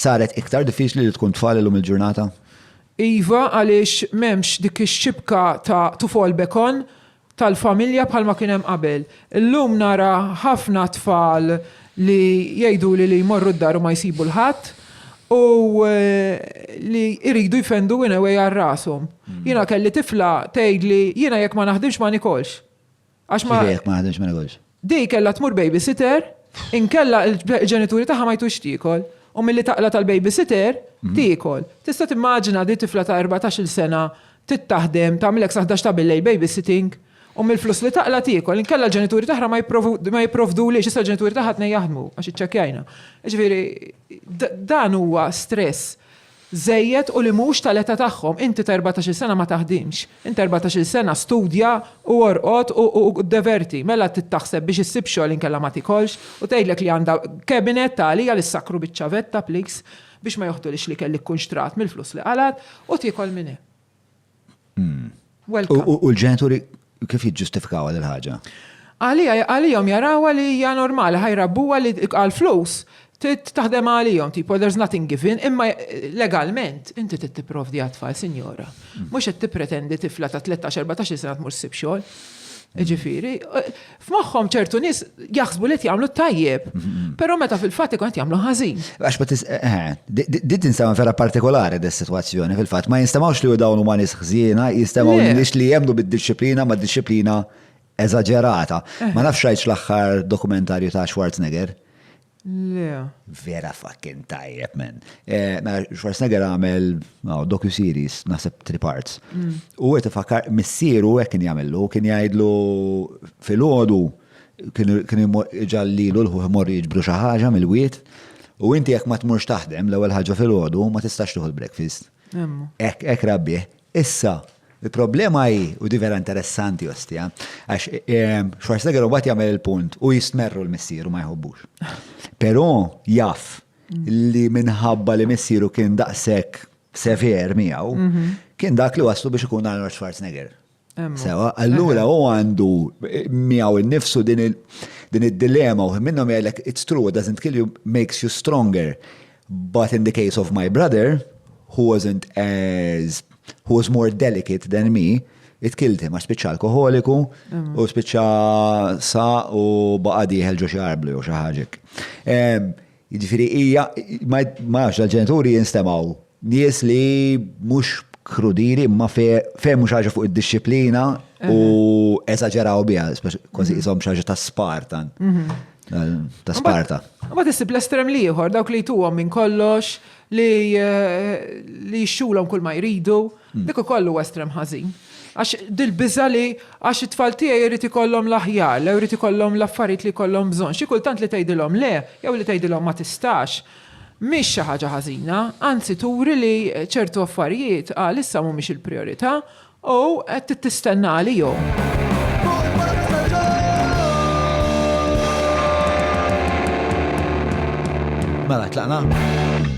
saret iktar diffiċli li tkun tfal illum il-ġurnata? Iva, għaliex memx dik ix-xibka ta' tufol bekon tal-familja bħalma kien hemm qabel. Illum nara ħafna tfal li jgħidu li jmorru d-dar u ma jsibu l-ħadd u li jridu jfendu għinawej għal-rasom. Jiena kelli tifla tgħid li jiena jekk ma naħdimx ma nikolx. Jekk ma naħdimx ma nikolx. Dik kellha tmur babysitter, inkella l-ġenituri tagħha ma jtux tikol. U milli taqla tal-babysitter, tikol. Tista' timmaġina di tifla ta' 14-il sena tittaħdem tagħmilek sa 11 ta' billejl babysitting u mill-flus li taqla tikol, inkella l-ġenituri taħra ma jipprovdu li x'issa l-ġenituri taħha tnej jaħdmu għax iċċekkjajna. Ġifieri dan huwa stress żejjed u li mhux tal-età tagħhom. Inti ta' 14-il sena ma taħdimx. Inti 14-il sena studja u orqod u diverti. Mela tittaħseb biex issib xogħol inkella ma tikolx u tgħidlek li għandha kabinet għalija li ssakru biċ-ċavetta pliks biex ma joħdulix li kelli tkun xtrat mill-flus li qalat u tikol minn hemm. U l-ġenituri kif jiġġustifikaw il-ħaġa? Għalijom jarawa li hija normali, ħajrabbuha li għal-flus taħdem għalijom, tipo there's nothing given, imma legalment inti tipprovdi għatfall, sinjora. Mhux qed tippretendi tifla ta' 13-14 sena tmur ssib xogħol. Ġifieri, f'moħħhom ċertu nies jaħsbu li jagħmlu tajjeb, però meta fil-fatt ikun qed jagħmlu ħażin. Di tinstema' vera partikolari dis-sitwazzjoni fil-fatt, ma jinstemgħux li dawn huma nies ħżiena, jinstemgħu nies li jemnu bid-disċiplina ma' disċiplina eżaġerata. Ma nafx rajtx l-aħħar dokumentarju ta' Schwarzenegger. Le. Vera fucking tajjeb, man. Schwarzenegger għamel docu-series, naħseb 3 parts. U għet fakkar, missieru għek kien jgħamillu, kien jgħidlu fil-ħodu, kien ġallilu l-ħu jiġbru xaħġa mill-wiet, u inti jek ma tmurx taħdem l-ewwel ħaġa fil-ħodu, ma tistax tuħu l-breakfast. Ek rabbieħ. Issa, il-problema hi, u di vera interessanti ostja, għax Schwarzenegger u bat jagħmel il-punt u jistmerru l-missieru ma jħobbux. Però jaff li minħabba li missieru kien daqshekk sever miegħu, kien dak li waslu biex ikun Arnold Schwarzenegger. Sewa, allura u għandu miegħu innifsu din id-dilemma u minnhom jgħidlek it's true, it doesn't kill you, makes you stronger. But in the case of my brother, who was more delicate than me, it killed him, għax spiċċa alkoholiku, u spiċċa sa u baqa diħel ġo xarblu u xaħġek. Jiġifieri hija ma l-ġenituri jinstemaw nies li mhux krudiri ma fehmu xi ħaġa fuq id-disċiplina u eżaġeraw biha, kważi qishom xi ħaġa ta' Spartan. Ta' Sparta. Ma tissib l-estrem liħor, dawk li tuhom minn kollox, li jxulhom kull ma jridu, dik ukoll estrem ħażin. Għax dil-biża li għax it-tfal tiegħi jrid ikollhom l-aħjar, jew jrid ikollhom l-affarijiet li jkollhom bżonn. Xi kultant li tgħidilhom le, jew li tgħidilhom ma tistax. Mhix xi ħaġa ħażina, anzi turi li ċertu affarijiet issa mhumiex il-prijorità u qed tistenna għalihom. Mela tlaqna?